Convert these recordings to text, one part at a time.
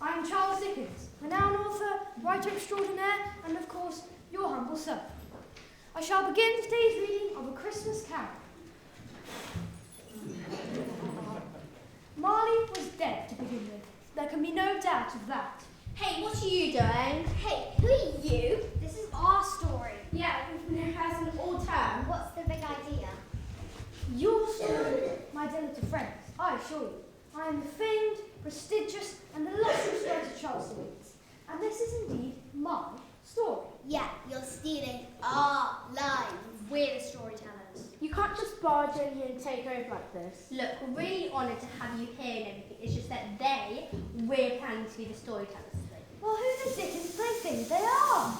I am Charles Dickens, renowned author, writer extraordinaire, and of course, your humble servant. I shall begin today's reading of A Christmas Carol. Marley was dead to begin with. There can be no doubt of that. Hey, what are you doing? Hey, who are you? This is our story. Yeah, we've been rehearsing all term. What's the big idea? Your story, my dear little friends, I assure you. I am the famed, prestigious, and illustrious writer Charles Dickens, and this is indeed my story. Yeah, you're stealing our lines. We're the storytellers. You can't just barge in here and take over like this. Look, we're really honoured to have you here and everything. It's just that we're planning to be the storytellers today. Well, who the Dickens they think they are?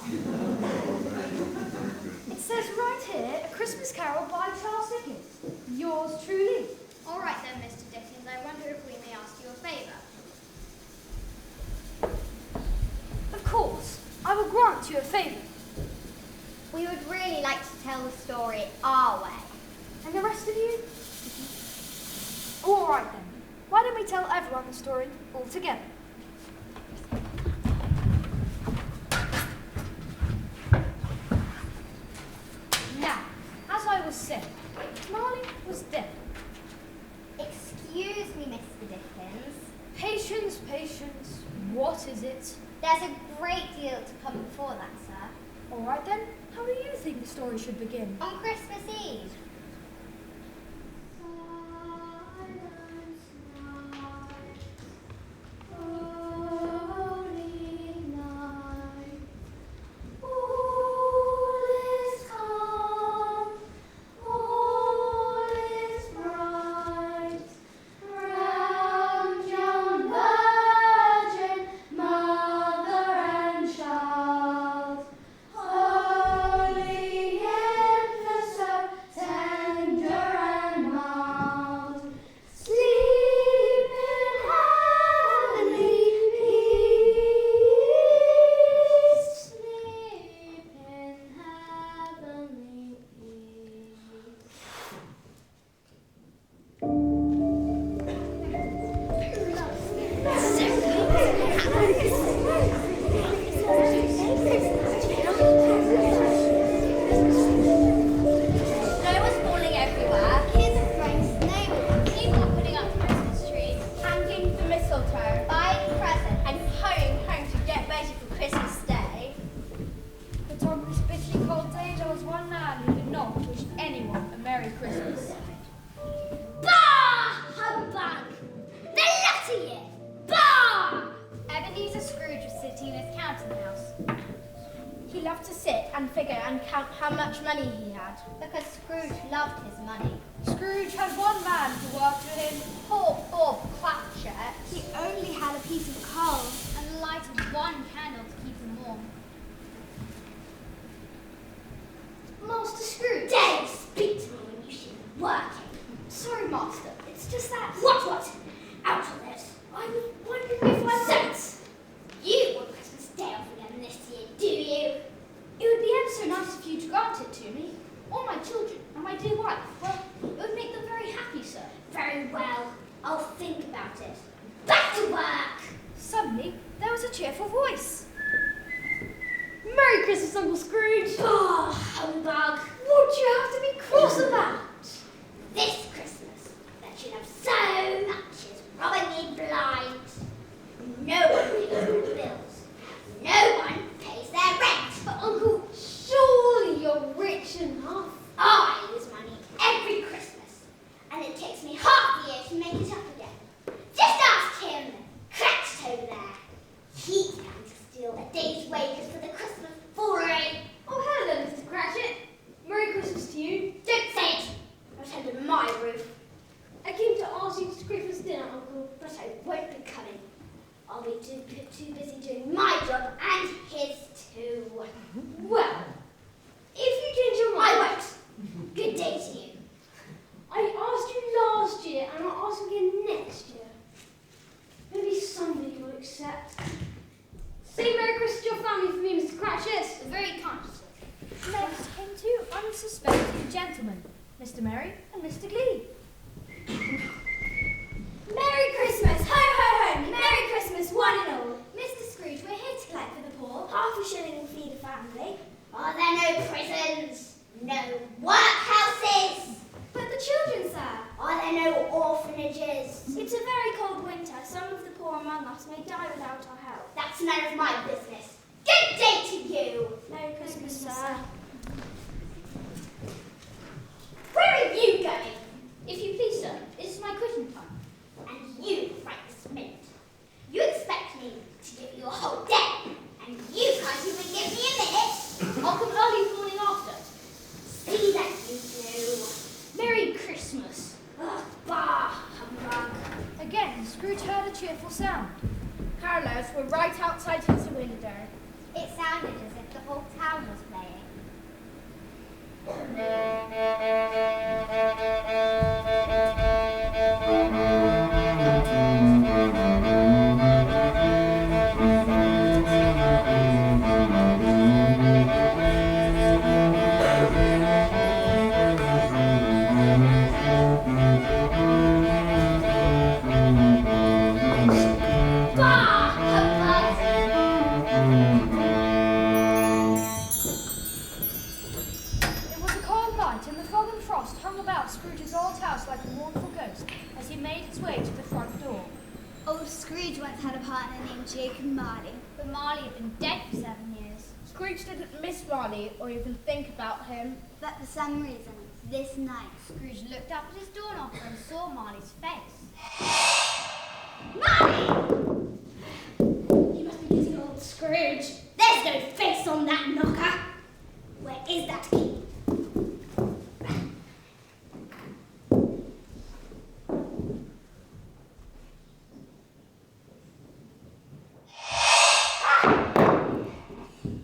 It says right here, A Christmas Carol by Charles Dickens. Yours truly. All right then, Mr. Dickens, I wonder if we may ask you a favour. Of course, I will grant you a favour. We would really like to tell the story our way. And the rest of you? All right then. Why don't we tell everyone the story all together? Now, as I was saying, Marley was dead. Excuse me, Mr. Dickens. Patience, patience. What is it? There's a great deal to come before that, sir. All right then. How do you think the story should begin? On Christmas Eve. He loved to sit and figure and count how much money he had. Because Scrooge loved his money. Scrooge had one man who worked for him. Poor Bob Cratchit. He only had a piece of coal and lighted one candle to keep him warm. Master Scrooge! Dare you speak to me when you should be working? Sorry, Master. It's just that... What? Out of it. I was wondering if I... Sense! You want Christmas Day off again this year, do you? It would be ever so nice if you'd grant it to me. Or my children and my dear wife. Well, it would make them very happy, sir. Very well. I'll think about it. Back to work! Suddenly, there was a cheerful voice. Merry Christmas, Uncle Scrooge! Oh, humbug! What do you have to be cross about? This Christmas, that should have so much is robbing me blind. No one pays their bills. No one pays their rent. But Uncle, surely you're rich enough. I lose money every Christmas, and it takes me half the year to make it up again. Just ask him, Cratchit over there. He planned to steal a day's wages for the Christmas foray. Oh, hello, Mr. Cratchit. Merry Christmas to you. Don't say it. Not under my roof. I came to ask you to Christmas dinner, Uncle. But I won't be coming. I'll be too busy doing my job and his too. Well, if you change your mind... I won't. Good day to you. I asked you last year, and I'll ask you again next year. Maybe someday you'll accept. Say Merry Christmas to your family for me, Mr. Cratchit. Very kind, sir. Next came two unsuspecting gentlemen, Mr. Merry and Mr. Glee. Merry Christmas! Ho, ho, ho! Merry Christmas, one and all! us may die without our help. That's none of my business. Good day to you. Merry Christmas, sir. Where are you going? If you please, sir, it's my quitting time. And you, Frank Smith, you expect me to give you a whole day, and you can't even give me a minute. I'll come early the morning after. See that you do. Merry Christmas. Ugh, bah, humbug. Again, Scrooge heard a cheerful sound. Carolers were right outside his window. It sounded as if the whole town was playing. It was a cold night, and the fog and frost hung about Scrooge's old house like a mournful ghost as he made his way to the front door. Old Scrooge once had a partner named Jacob Marley, but Marley had been dead for 7 years. Scrooge didn't miss Marley or even think about him. But for some reason, this night, Scrooge looked up at his door knocker and saw Marley's face. Marley! You must be getting old, Scrooge. There's no face on that knocker. Where is that key?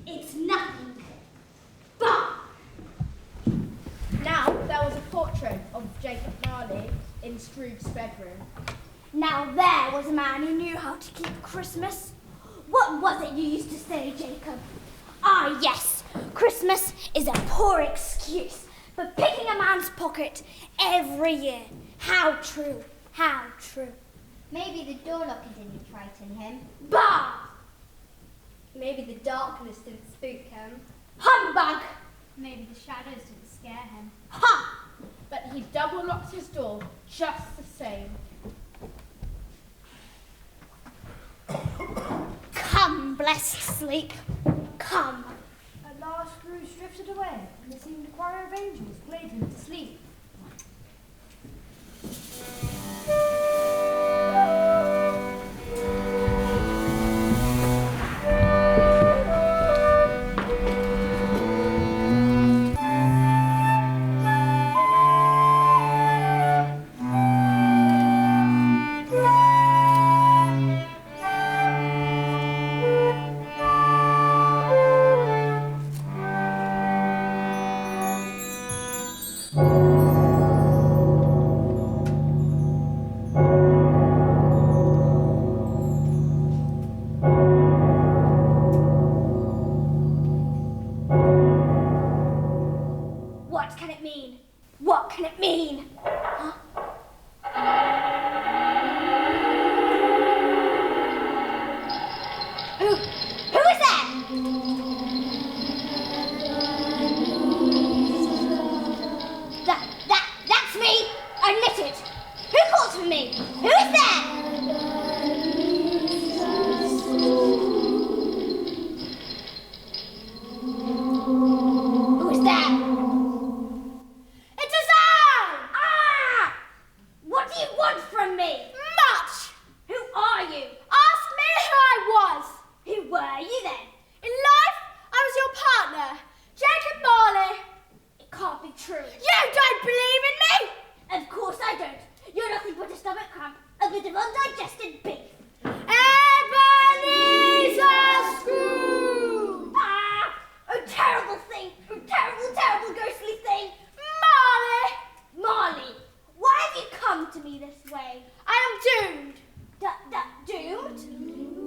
It's nothing. Bah! Now there was a portrait of Jacob Marley in Scrooge's bedroom. Now there was a man who knew how to keep Christmas. What was it you used to say, Jacob? Ah, yes. Christmas is a poor excuse for picking a man's pocket every year. How true. How true. Maybe the door locker didn't frighten him. Bah! Maybe the darkness didn't spook him, Humbug! Maybe the shadows didn't scare him. Ha! but he double locked his door just the same. Come, blessed sleep. Come. At last Scrooge drifted away, and it seemed a choir of angels played him to sleep. What can it mean? What can it mean? Huh? Who is that? That's me. Admit it. Who calls for me? Who is there? Who is that? It is I! Ah! What do you want from me? Much! Who are you? Ask me who I was. Who were you then? In life, I was your partner, Jacob Marley. It can't be true. You don't believe in me? Of course I don't. You're nothing but a stomach cramp, a bit of undigested beef. Ebenezer Scrooge! Ah! A terrible thing! A terrible, terrible, ghostly thing! Marley! Marley, why have you come to me this way? I am doomed. Doomed?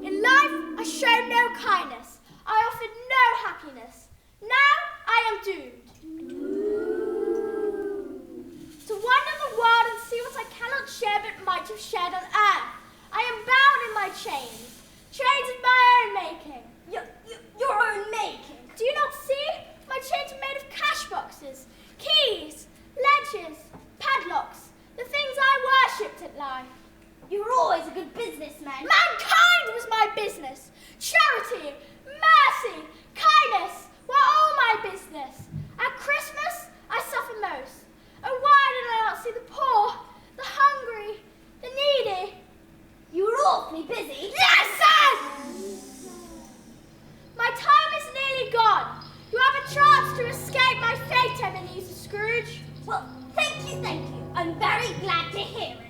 In life, I showed no kindness. I offered no happiness. Now, I am doomed. To wander the world and see what I cannot share but might have shared on earth. I am bound in my chains. Chains of my own making. Your own making? Do you not see? My chains are made of cash boxes, keys, ledgers, padlocks, the things I worshipped at life. You were always a good businessman. Mankind was my business. Charity, mercy, kindness were all my business. At Christmas, I suffer most. Oh, why did I not see the poor, the hungry, the needy? You were awfully busy. Yes, sir! My time is nearly gone. You have a chance to escape my fate, Ebenezer Scrooge. Well, thank you, thank you. I'm very glad to hear it.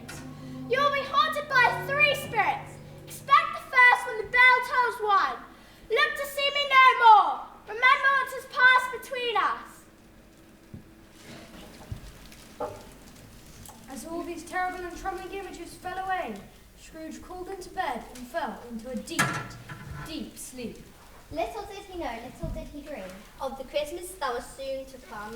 You will be haunted by 3 spirits. Expect the first when the bell tolls 1. Look to see me no more. Remember what has passed between us. As all these terrible and troubling images fell away, Scrooge crawled into bed and fell into a deep, deep sleep. Little did he know, little did he dream, of the Christmas that was soon to come.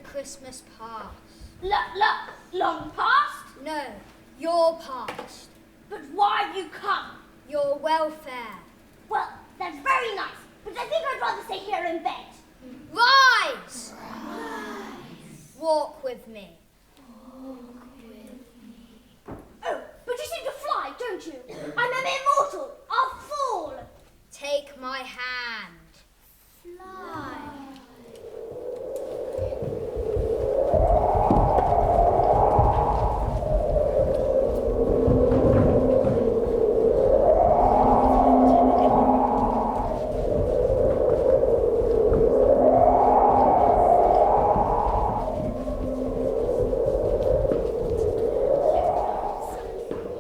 Christmas past. Long past? No, your past. But why have you come? Your welfare. Well, that's very nice, but I think I'd rather stay here in bed. Rise! Walk with me. Oh, but you seem to fly, don't you? I'm an immortal. I'll fall. Take my hand. Fly.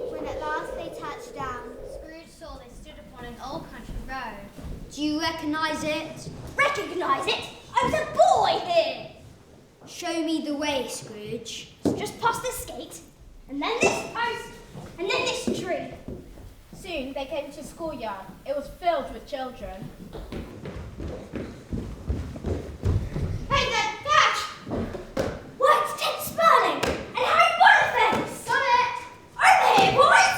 When at last they touched down, Scrooge saw they stood upon an old country road. Do you recognise it? Recognize it? I was a boy here. Show me the way, Scrooge. Just past this gate, and then this post, and then this tree. Soon they came to a schoolyard. It was filled with children. Hey there, catch! Why, it's Ted Sperling and Harry Boniface! Got it! Over here, boys!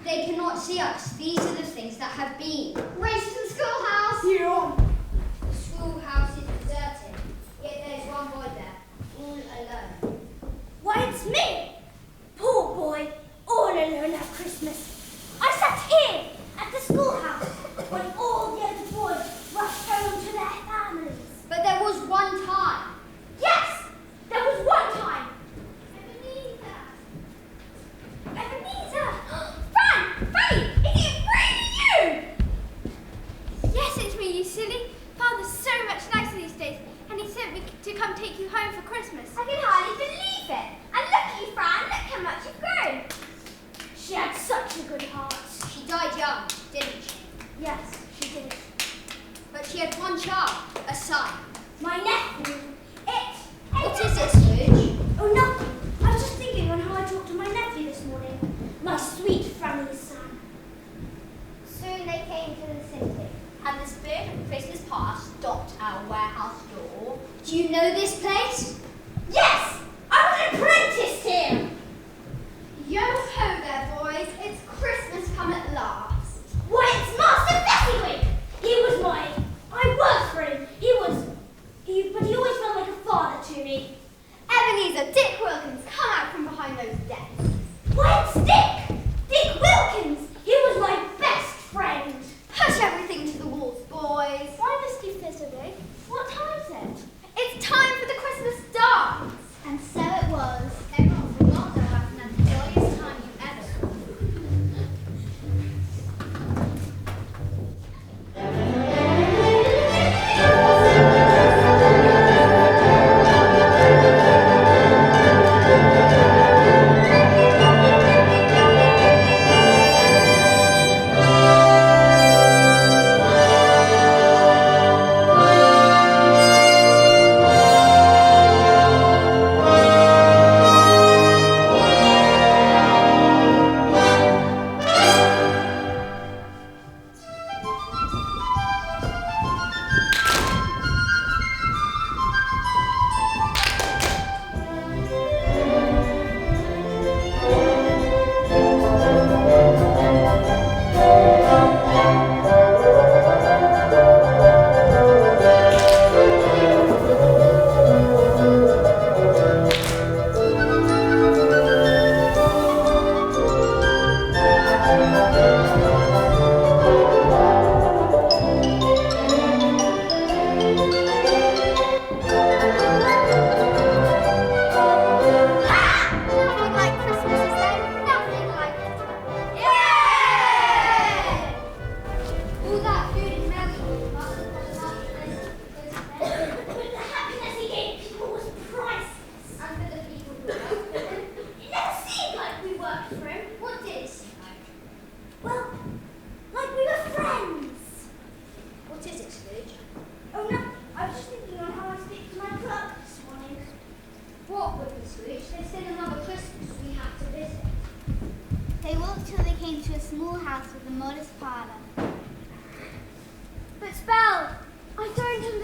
They cannot see us. These are the things that have been. Race to the schoolhouse! The schoolhouse is deserted, yet there's one boy there, all alone. Why, it's me! Poor boy, all alone at Christmas. I sat here at the schoolhouse when all the other boys rushed home to their families. But there was one time. Yes, there was one time. Ebenezer! Ebenezer! Franny, is it really you? Yes, it's me, you silly. Father's so much nicer these days, and he sent me to come take you home for Christmas. I can hardly believe it. And look at you, Fran, look how much you've grown. She had such a good heart. She died young, didn't she? Yes, she did. But she had one child, a son. My nephew, What is it, Scrooge? Oh, nothing. I was just thinking on how I talked to my nephew this morning. My sweet Franny's son. Soon they came to the city. And the spirit of Christmas past stopped our warehouse door. Do you know this place? Yes, I was apprenticed here. Yo ho there, boys. It's Christmas come at last.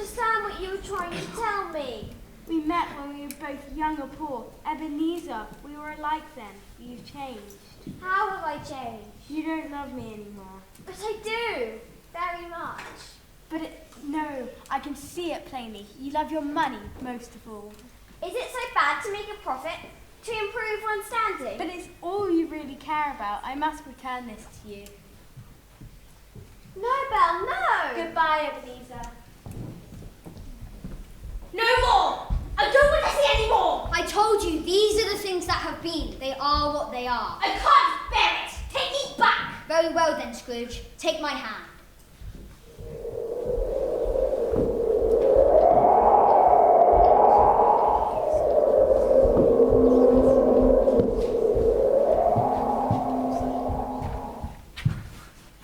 understand what you were trying to tell me. We met when we were both young or poor. Ebenezer, we were alike then. You've changed. How have I changed? You don't love me anymore. But I do, very much. No, I can see it plainly. You love your money most of all. Is it so bad to make a profit? To improve one's standing? But it's all you really care about. I must return this to you. No, Belle, no! Goodbye, Ebenezer. No more! I don't want to see any more! I told you, these are the things that have been. They are what they are. I can't bear it! Take me back! Very well then, Scrooge. Take my hand.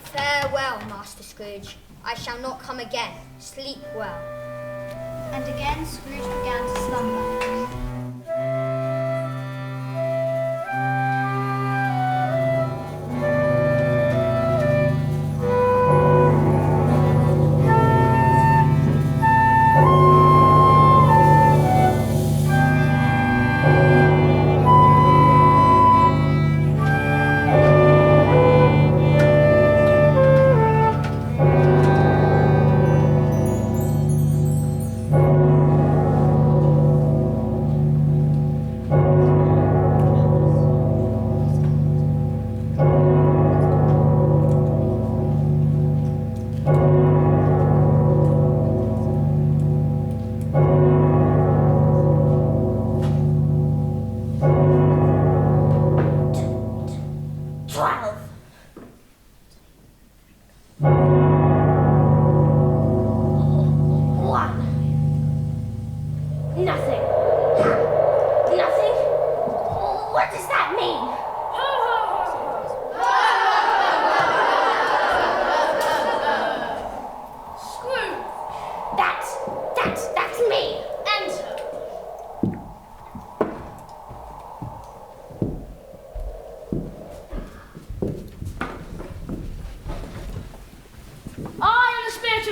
Farewell, Master Scrooge. I shall not come again. Sleep well. And again Scrooge began to slumber.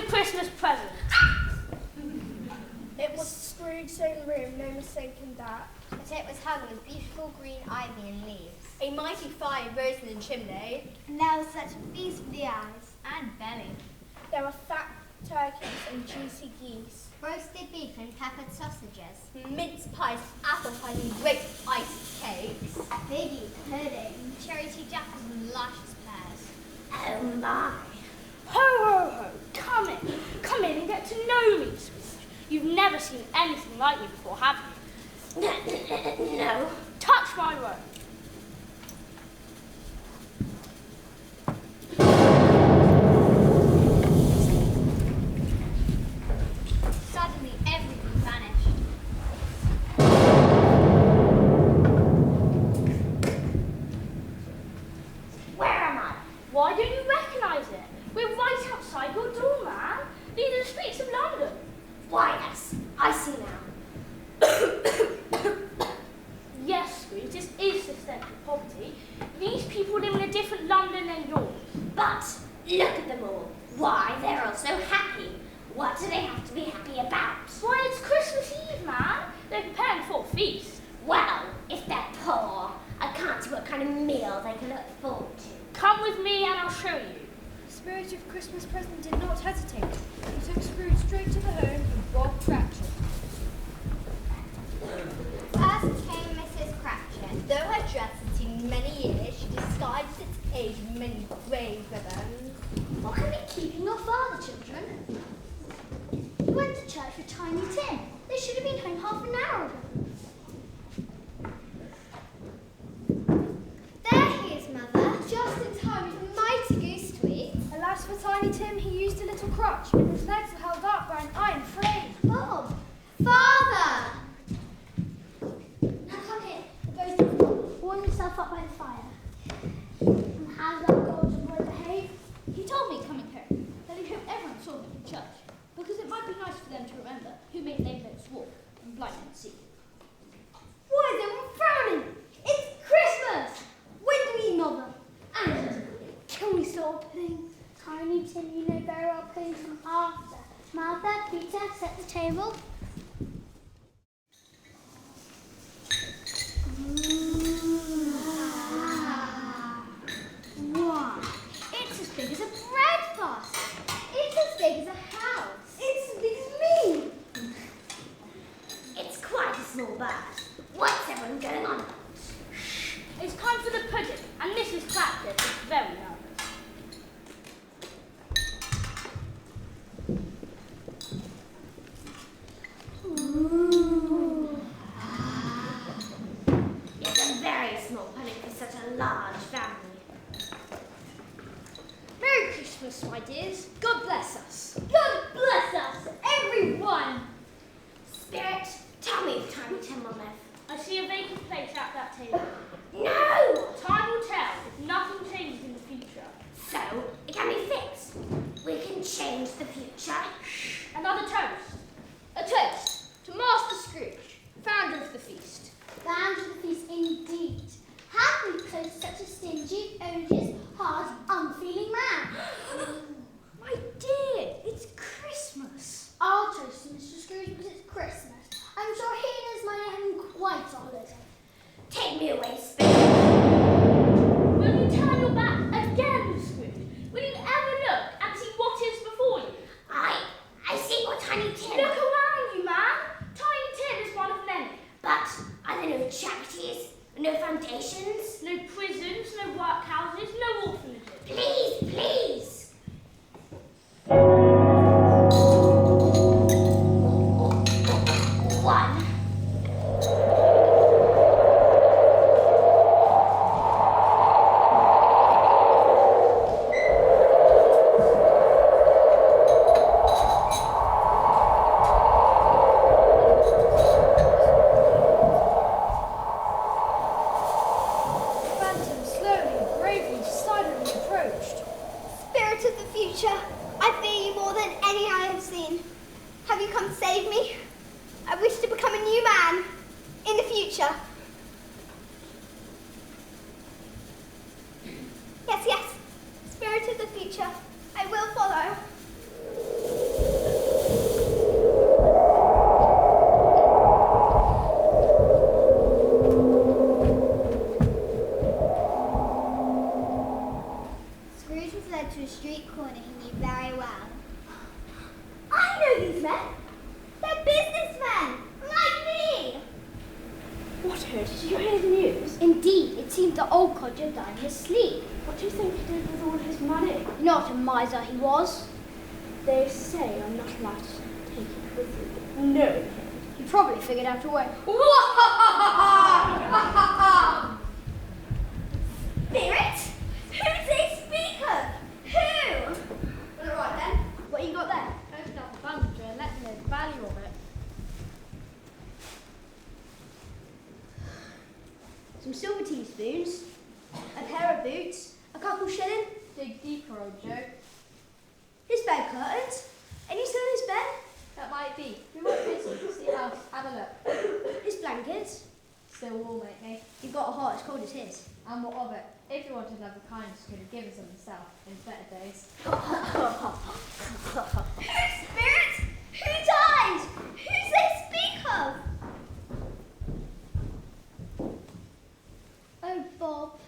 Christmas present. It was Scrooge's own room, no mistaking that. But it was hung with beautiful green ivy and leaves. A mighty fire rose in the chimney. And there was such a feast for the eyes and belly. There were fat turkeys and juicy geese. Roasted beef and peppered sausages. Mince pies, apple pie and great iced cakes. Figgy pudding. Cherry tea jackals and luscious pears. Oh my. Ho, ho, ho. Come in and get to know me, Scrooge. You've never seen anything like me before, have you? No. Touch my robe. Suddenly everything vanished. Where am I? Why don't you recognise it? We're right outside your door, man. These are the streets of London. Why, yes. I see now. Yes, Scrooge, this is the centre of poverty. These people live in a different London than yours. But look at them all. Why, they're all so happy. What do they have to be happy about? Why, it's Christmas Eve, man. They're preparing for a feast. Well, if they're poor, I can't see what kind of meal they can look forward to. Come with me and I'll show you. The spirit of Christmas present did not hesitate. He took Scrooge straight to the home of Bob Cratchit. First came Mrs. Cratchit. Though her dress had seen many years, she disguised its age with many brave ribbons. What can be keeping your father, children? He went to church with Tiny Tim. They should have been home half an hour ago. There he is, Mother. Just in time, he's mighty goose tweet. Alas for Tiny Tim, he used a little crutch, and his legs were held up by an iron frame. Bob! Father! Now come here. Go down. Warm yourself up by the fire. And how did that golden boy behave? He told me coming home that he hoped everyone saw him in church, because it might be nice for them to remember who made lame folks walk and blind men see. Why is everyone frowning? It's Christmas! When do we eat mother? And can we stop pudding? Tiny Tim, you know very well pudding's from after. Mouth Martha, Peter, set the table. Wow, it's as big as a bread basket. It's as big as a house. It's as big as me. It's quite a small bird. What's everyone going on about? It's time for the pudding, and Mrs. Clapton is very nervous. It's a very small pudding for such a large family. Merry Christmas, my dears. God bless us. God bless us, everyone. Spirit, tell me if Tiny Tim will live. I see a vacant place at that table. No! Time will tell if nothing changes in the future. So, it can be fixed. We can change the future. Another toast. A toast to Master Scrooge, founder of the feast. Founder of the feast indeed. How can we toast such a stingy, odious, hard, unfeeling man? My dear, it's Christmas. I'll toast to Mr. Scrooge because it's Christmas. I'm sure he and his money having quite a holiday. Take me away, Spirit. Will you turn your back again, Scrooge? Will you ever look and see what is before you? I see what Tiny Tim. Look around you, man. Tiny Tim is one of many. But are there no charities, no foundations? No prisons, no workhouses, no orphanages. Please, please. One. Phantom slowly, bravely, silently approached. Spirit of the future, I fear you more than any I have seen. Have you come to save me? I wish to become a new man in the future. Yes, yes. Spirit of the future, I will follow. Scrooge was led to a street corner he knew very well. I know these men. They're businessmen, like me. What, did you hear the news? Indeed, it seemed the old codger died in his sleep. What do you think he did with all his money? Not a miser he was. They say I'm not allowed to take it with you. No. He probably figured out a way. Spirit? Who do they speak of? Who? Well, all right then. What you got there? Open up a bundle and let me know the value of it. Some silver teaspoons, a pair of boots, a couple shilling. Dig deeper, old Joe. His bed curtains. Any still in his bed? That might be. We won't miss it. See how. Have a look. His blankets. Still warm, ain't they? You've got a heart as cold as his. And what of it? If he wanted love and kindness, he could have given some himself in his better days. Spirit? Who died? Who do they speak of? Oh, Bob.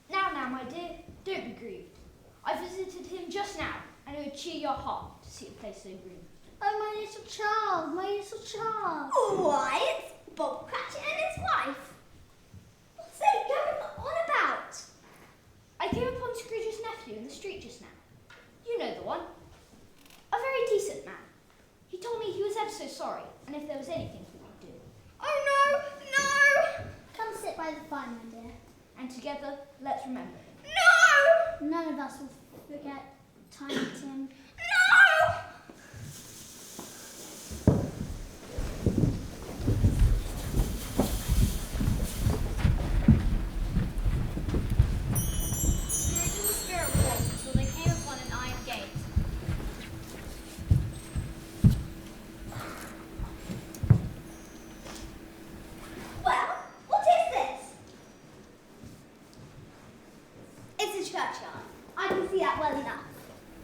Now, my dear, don't be grieved. I visited him just now, and it would cheer your heart to see a place so green. Oh, my little child, my little child. Why, it's Bob Cratchit and his wife. What's they going on about? I came upon Scrooge's nephew in the street just now. You know the one. A very decent man. He told me he was ever so sorry, and if there was anything he would do. Oh, no, no, Come sit by the fire, my dear. And together, let's remember him. no, None of us will forget Tiny Tim. no! Scrooge and the spirit walked until they came upon an iron gate. Well, what is this? It's a churchyard. I can see that well enough.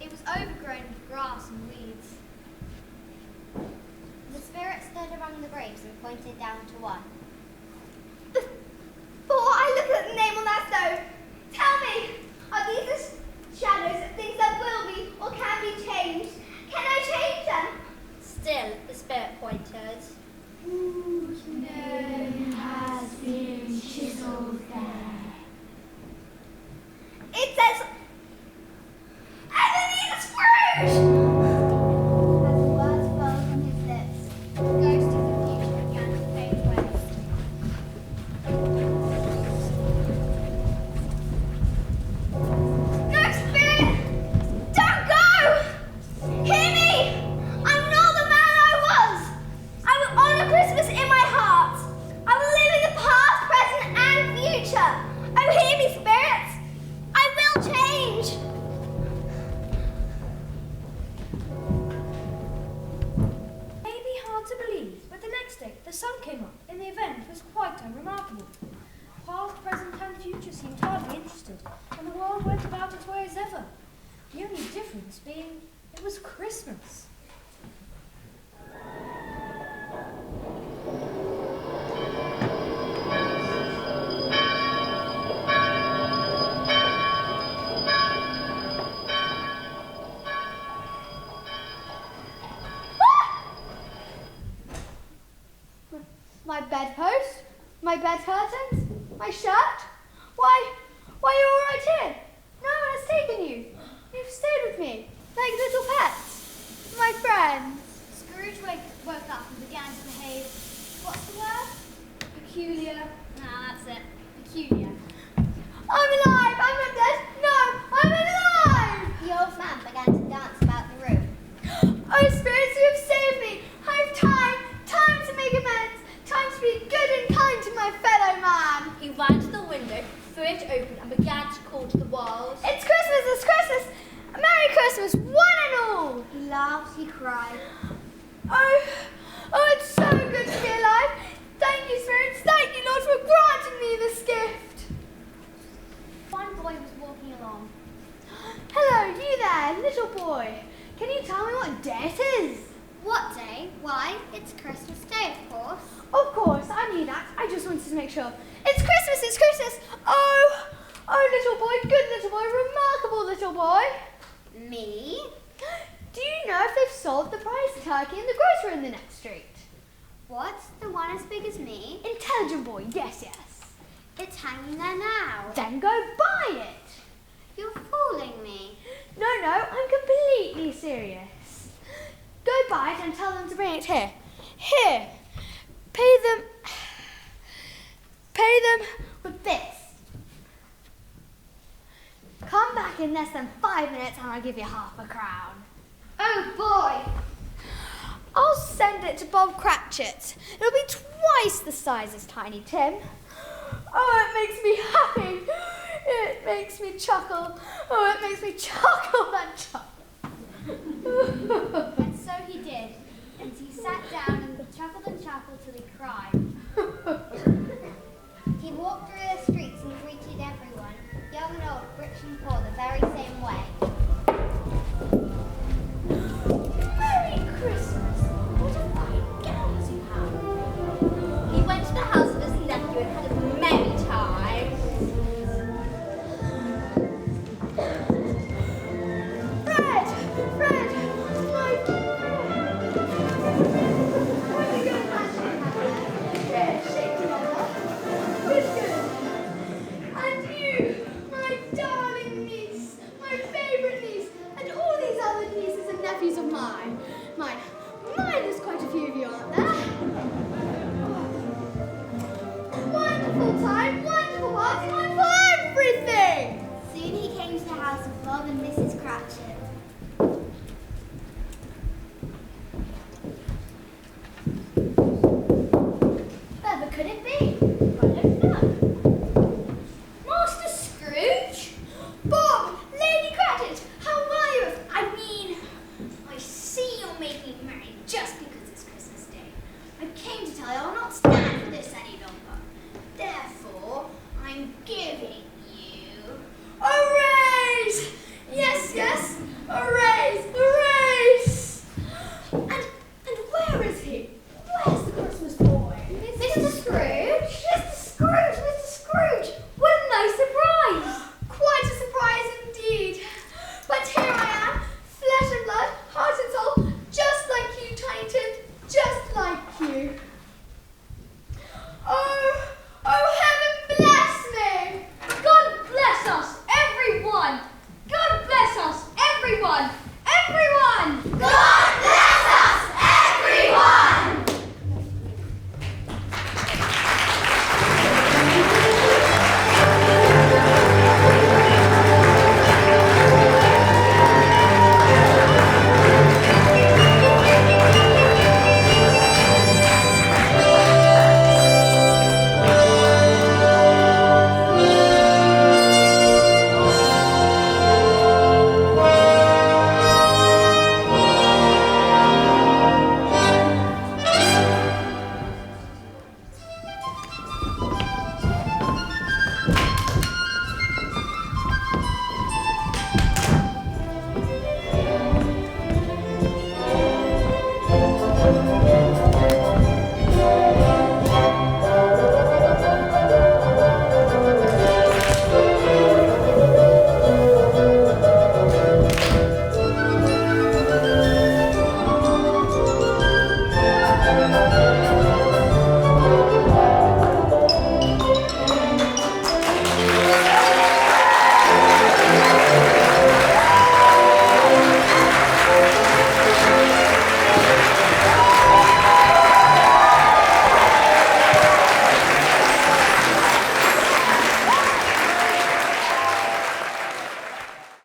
It was overgrown grapes and pointed down to one. Before I look at the name on that stone, tell me, are these the shadows of things that will be or can be changed? Can I change them? Still, the spirit pointed. Whose name has been chiseled there? It says, Ebenezer Scrooge! As the words fell from his lips, the ghost of the future began to fade away. No, spirit! Don't go! Hear me! I'm not the man I was! I will honour Christmas in my heart. I will live in the past, present and future. Oh, hear me, spirits! I will change! Maybe hard to believe, but the next day the sun came up and the event was quite unremarkable. Past, present and future seemed hardly interested, and the world went about its way as ever. The only difference being it was Christmas. My bedpost, my bed curtains, my shirt. Why, you're all right here. No one has taken you. You've stayed with me, like little pets, my friends. Scrooge woke up and began to behave. What's the word? Peculiar. No, that's it. Peculiar. I'm alive. I'm not dead. No, I'm alive. The old man began to dance about the room. Oh, spirits, you have saved me. I have time to make amends, time to be good and kind to my fellow man. He ran to the window, threw it open, and began to call to the walls. It's Christmas, it's Christmas. Merry Christmas, one and all. He laughed, he cried. Oh, it's so good to be alive. Thank you, spirits. Thank you, Lord, for granting me this gift. One boy was walking along. Hello, you there, little boy. Can you tell me what day it is? What day? Why, it's Christmas Day, of course. Of course, I knew that. I just wanted to make sure. It's Christmas, it's Christmas. Oh, little boy, good little boy, remarkable little boy. Me? Do you know if they've sold the prize turkey in the grocery in the next street? What? The one as big as me? Intelligent boy, yes. It's hanging there now. Then go buy it. You're fooling me. No, I'm completely serious. Go buy it and tell them to bring it here. Here. Pay them with this. Come back in less than 5 minutes and I'll give you half a crown. Oh boy! I'll send it to Bob Cratchit. It'll be twice the size as Tiny Tim. Oh, it makes me happy. It makes me chuckle. Oh, it makes me chuckle and chuckle.